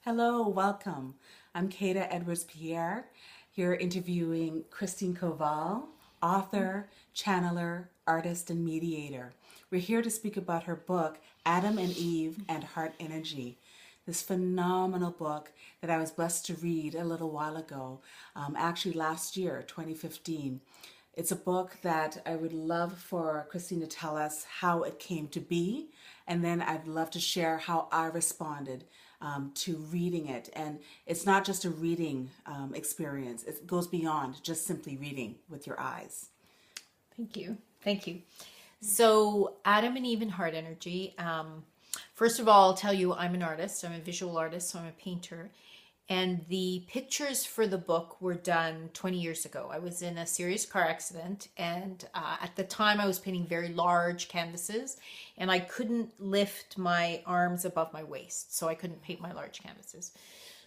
Hello, welcome. I'm Kata Edwards-Pierre, here interviewing Christine Kowal, author, channeler, artist, and mediator. We're here to speak about her book, Adam and Eve and Heart Energy. This phenomenal book that I was blessed to read a little while ago, actually last year, 2015. It's a book that I would love for Christine to tell us how it came to be, and then I'd love to share how I responded to reading it. And it's not just a reading experience, it goes beyond just simply reading with your eyes. Thank you. Thank you. So, Adam and Eve and Heart Energy. First of all, I'll tell you I'm an artist. I'm a visual artist, so I'm a painter. And the pictures for the book were done 20 years ago. I was in a serious car accident, and at the time I was painting very large canvases, and I couldn't lift my arms above my waist, so I couldn't paint my large canvases.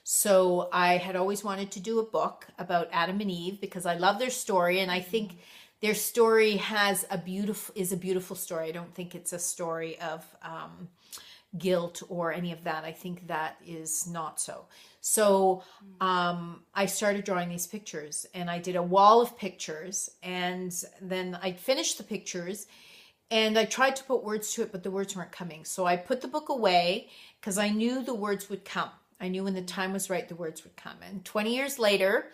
So I had always wanted to do a book about Adam and Eve because I love their story, and I think their story is a beautiful story. I don't think it's a story of guilt or any of that. I think that is not so. So I started drawing these pictures, and I did a wall of pictures, and then I finished the pictures, and I tried to put words to it, but the words weren't coming. So I put the book away because I knew the words would come. I knew when the time was right, the words would come. And 20 years later,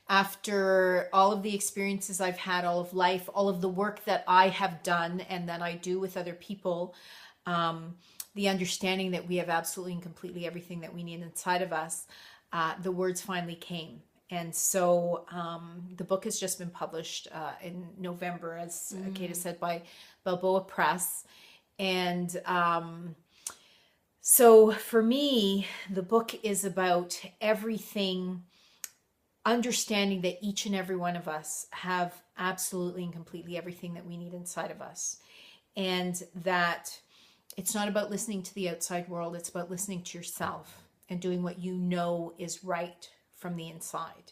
after all of the experiences I've had, all of life, all of the work that I have done and that I do with other people, the understanding that we have absolutely and completely everything that we need inside of us, the words finally came. And so the book has just been published in November, as Kata said, by Balboa Press. And so for me, the book is about everything, understanding that each and every one of us have absolutely and completely everything that we need inside of us. And that it's not about listening to the outside world. It's about listening to yourself and doing what you know is right from the inside.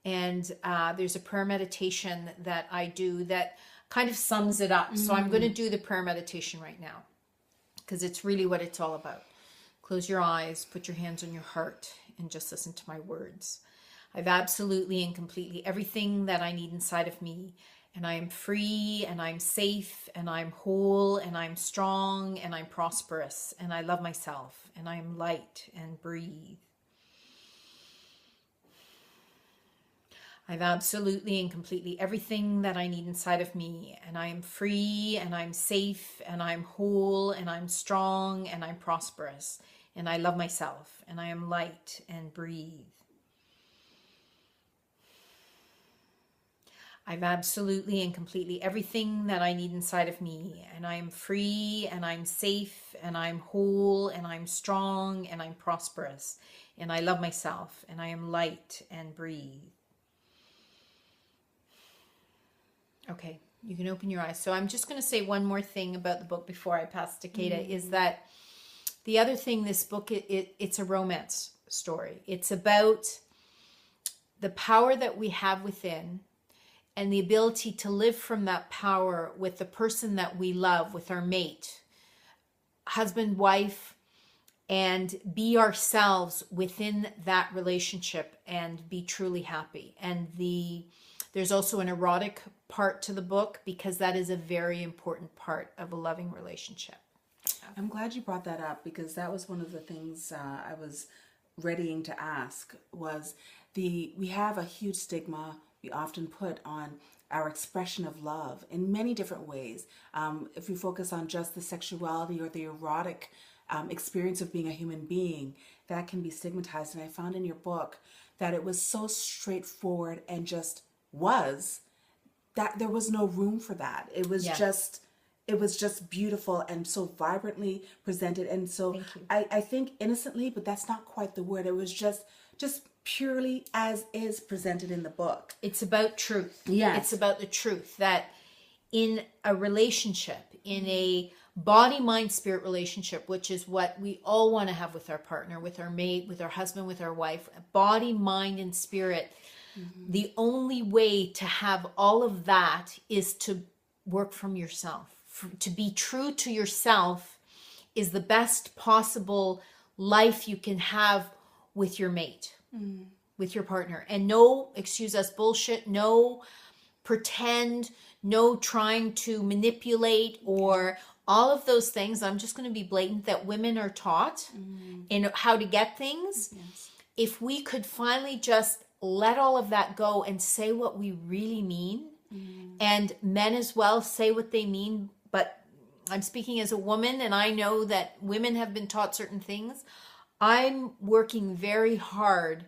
And there's a prayer meditation that I do that kind of sums it up. So I'm going to do the prayer meditation right now because it's really what it's all about. Close your eyes, put your hands on your heart, and just listen to my words. I've absolutely and completely everything that I need inside of me. And I am free, and I'm safe, and I'm whole, and I'm strong, and I'm prosperous, and I love myself, and I am light, and breathe. I've absolutely and completely everything that I need inside of me, and I am free, and I'm safe, and I'm whole, and I'm strong, and I'm prosperous, and I love myself, and I am light, and breathe. I've absolutely and completely everything that I need inside of me, and I am free, and I'm safe, and I'm whole, and I'm strong, and I'm prosperous, and I love myself, and I am light, and breathe. Okay, you can open your eyes. So I'm just going to say one more thing about the book before I pass to Kata, is that the other thing, this book, it's a romance story. It's about the power that we have within, and the ability to live from that power with the person that we love, with our mate, husband, wife, and be ourselves within that relationship and be truly happy. And there's also an erotic part to the book because that is a very important part of a loving relationship. I'm glad you brought that up because that was one of the things I was readying to ask was we have a huge stigma we often put on our expression of love in many different ways. If we focus on just the sexuality or the erotic experience of being a human being, that can be stigmatized. And I found in your book that it was so straightforward and just was that there was no room for that. It was just beautiful and so vibrantly presented. And so I think innocently, but that's not quite the word. It was just purely as is presented in the book. It's about truth. Yes. It's about the truth that in a relationship, in a body, mind, spirit relationship, which is what we all want to have with our partner, with our mate, with our husband, with our wife, body, mind, and spirit. The only way to have all of that is to work from yourself. To be true to yourself is the best possible life you can have with your mate, with your partner. And no, excuse us, bullshit, no pretend, no trying to manipulate or all of those things. I'm just going to be blatant that women are taught in how to get things. Yes. If we could finally just let all of that go and say what we really mean, and men as well say what they mean, but I'm speaking as a woman and I know that women have been taught certain things. I'm working very hard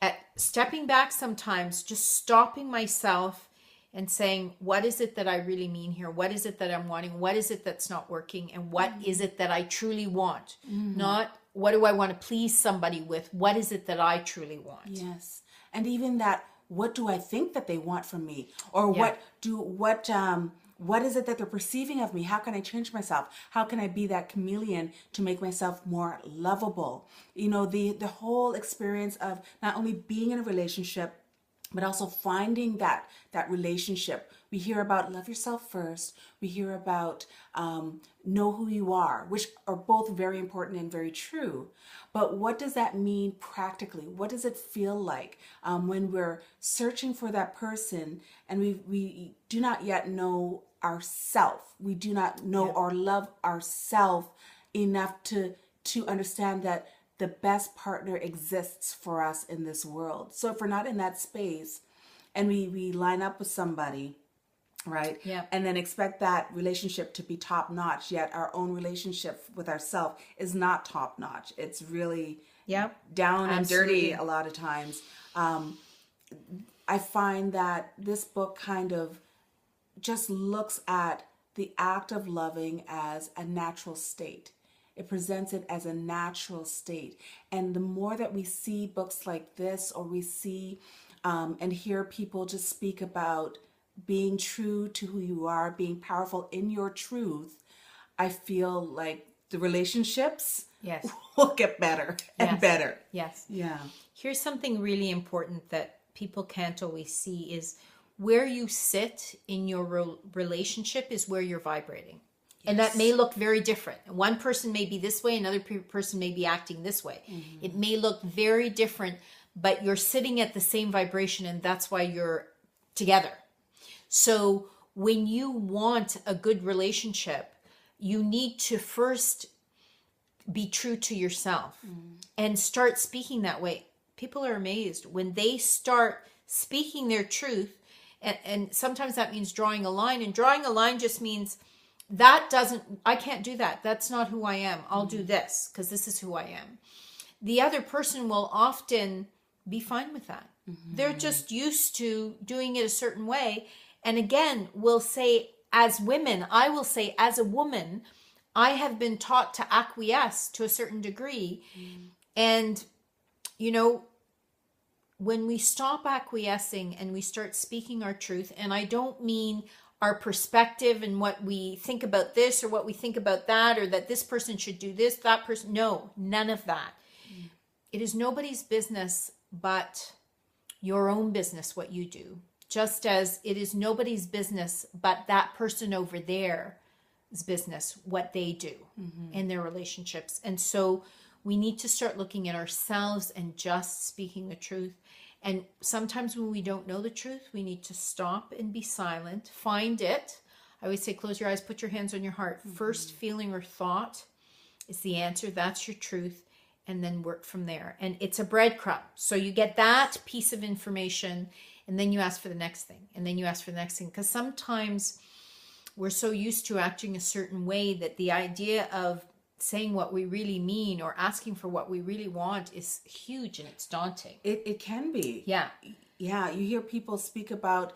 at stepping back sometimes, just stopping myself and saying, what is it that I really mean here? What is it that I'm wanting? What is it that's not working? And what is it that I truly want? Not what do I want to please somebody with? What is it that I truly want? Yes. And even that, what do I think that they want from me? Or what is it that they're perceiving of me? How can I change myself? How can I be that chameleon to make myself more lovable? You know, the whole experience of not only being in a relationship, but also finding that relationship. We hear about love yourself first. We hear about know who you are, which are both very important and very true. But what does that mean practically? What does it feel like when we're searching for that person and we do not yet know ourself? We do not know or love ourself enough to understand that the best partner exists for us in this world. So if we're not in that space and we line up with somebody, right? Yeah. And then expect that relationship to be top notch, yet our own relationship with ourselves is not top notch. It's really down and dirty a lot of times. I find that this book kind of just looks at the act of loving as a natural state. It presents it as a natural state. And the more that we see books like this, or we see and hear people just speak about being true to who you are, being powerful in your truth, I feel like the relationships will get better and better. Yes. Yeah. Here's something really important that people can't always see is where you sit in your relationship is where you're vibrating. And that may look very different. One person may be this way, another person may be acting this way. It may look very different, but you're sitting at the same vibration, and that's why you're together. So when you want a good relationship, you need to first be true to yourself and start speaking that way. People are amazed when they start speaking their truth. And sometimes that means drawing a line, and drawing a line just means I can't do that. That's not who I am. I'll do this because this is who I am. The other person will often be fine with that. They're just used to doing it a certain way. And again, we'll say as women, I will say as a woman, I have been taught to acquiesce to a certain degree. And, you know, when we stop acquiescing and we start speaking our truth, and I don't mean our perspective and what we think about this or what we think about that, or that this person should do this, that person. No, none of that. It is nobody's business but your own business what you do. Just as it is nobody's business but that person over there's business what they do in their relationships. And so we need to start looking at ourselves and just speaking the truth. And sometimes when we don't know the truth, we need to stop and be silent, find it. I always say, close your eyes, put your hands on your heart. First feeling or thought is the answer. That's your truth. And then work from there. And it's a breadcrumb. So you get that piece of information, and then you ask for the next thing. And then you ask for the next thing. Because sometimes we're so used to acting a certain way that the idea of saying what we really mean or asking for what we really want is huge, and it's daunting. It can be. Yeah. Yeah, you hear people speak about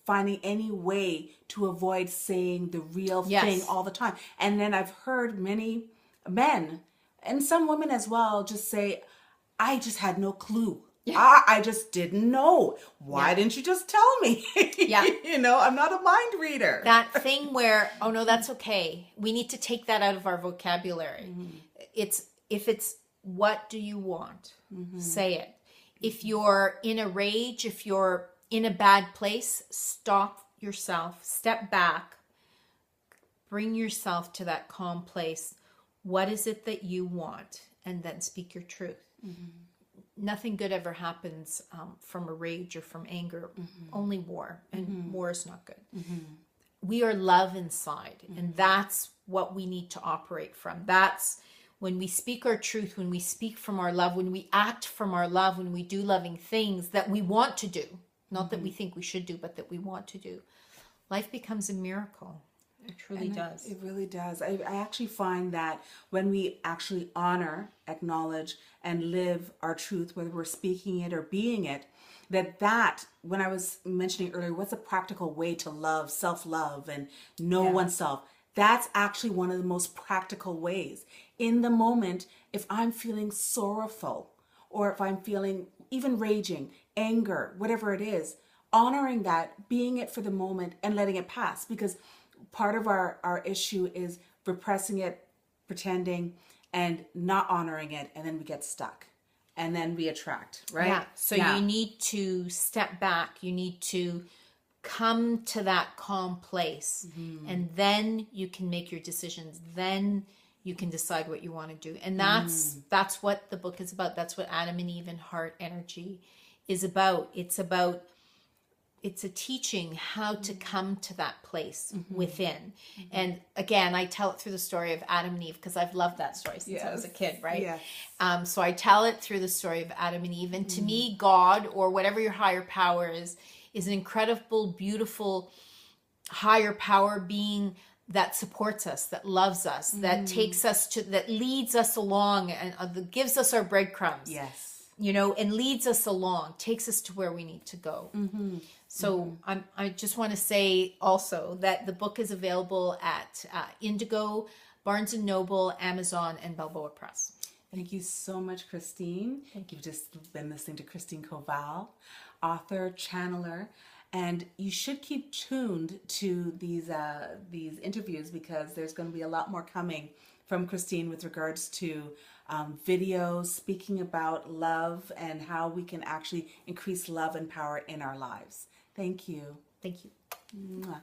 finding any way to avoid saying the real thing all the time. And then I've heard many men and some women as well just say, I just had no clue. I just didn't know. Why didn't you just tell me? You know, I'm not a mind reader. That thing where, oh no, that's okay. We need to take that out of our vocabulary. If it's what do you want? Say it. If you're in a rage, if you're in a bad place, stop yourself, step back, bring yourself to that calm place. What is it that you want? and then speak your truth. Nothing good ever happens from a rage or from anger, only war, and war is not good. We are love inside, and that's what we need to operate from. That's when we speak our truth, when we speak from our love, when we act from our love, when we do loving things that we want to do, not that we think we should do, but that we want to do. Life becomes a miracle. It truly does. It really does. I actually find that when we actually honor, acknowledge, and live our truth, whether we're speaking it or being it, that when I was mentioning earlier, what's a practical way to love, self-love, and know oneself? That's actually one of the most practical ways. In the moment, if I'm feeling sorrowful, or if I'm feeling even raging, anger, whatever it is, honoring that, being it for the moment, and letting it pass. Because part of our issue is repressing it, pretending, and not honoring it, and then we get stuck. And then we attract, right? Yeah. So you need to step back. You need to come to that calm place. And then you can make your decisions. Then you can decide what you want to do. And that's what the book is about. That's what Adam and Eve and Heart Energy is about. It's a teaching how to come to that place within. And again, I tell it through the story of Adam and Eve, because I've loved that story since I was a kid, right? Yes. So I tell it through the story of Adam and Eve. And to me, God, or whatever your higher power is an incredible, beautiful higher power being that supports us, that loves us, that takes us to, that leads us along, and gives us our breadcrumbs. Yes. You know, and leads us along, takes us to where we need to go. So I just want to say also that the book is available at Indigo, Barnes & Noble, Amazon, and Balboa Press. Thank you so much, Christine. You've just been listening to Christine Kowal, author, channeler, and you should keep tuned to these interviews, because there's going to be a lot more coming from Christine with regards to videos speaking about love and how we can actually increase love and power in our lives. Thank you. Thank you. Mwah.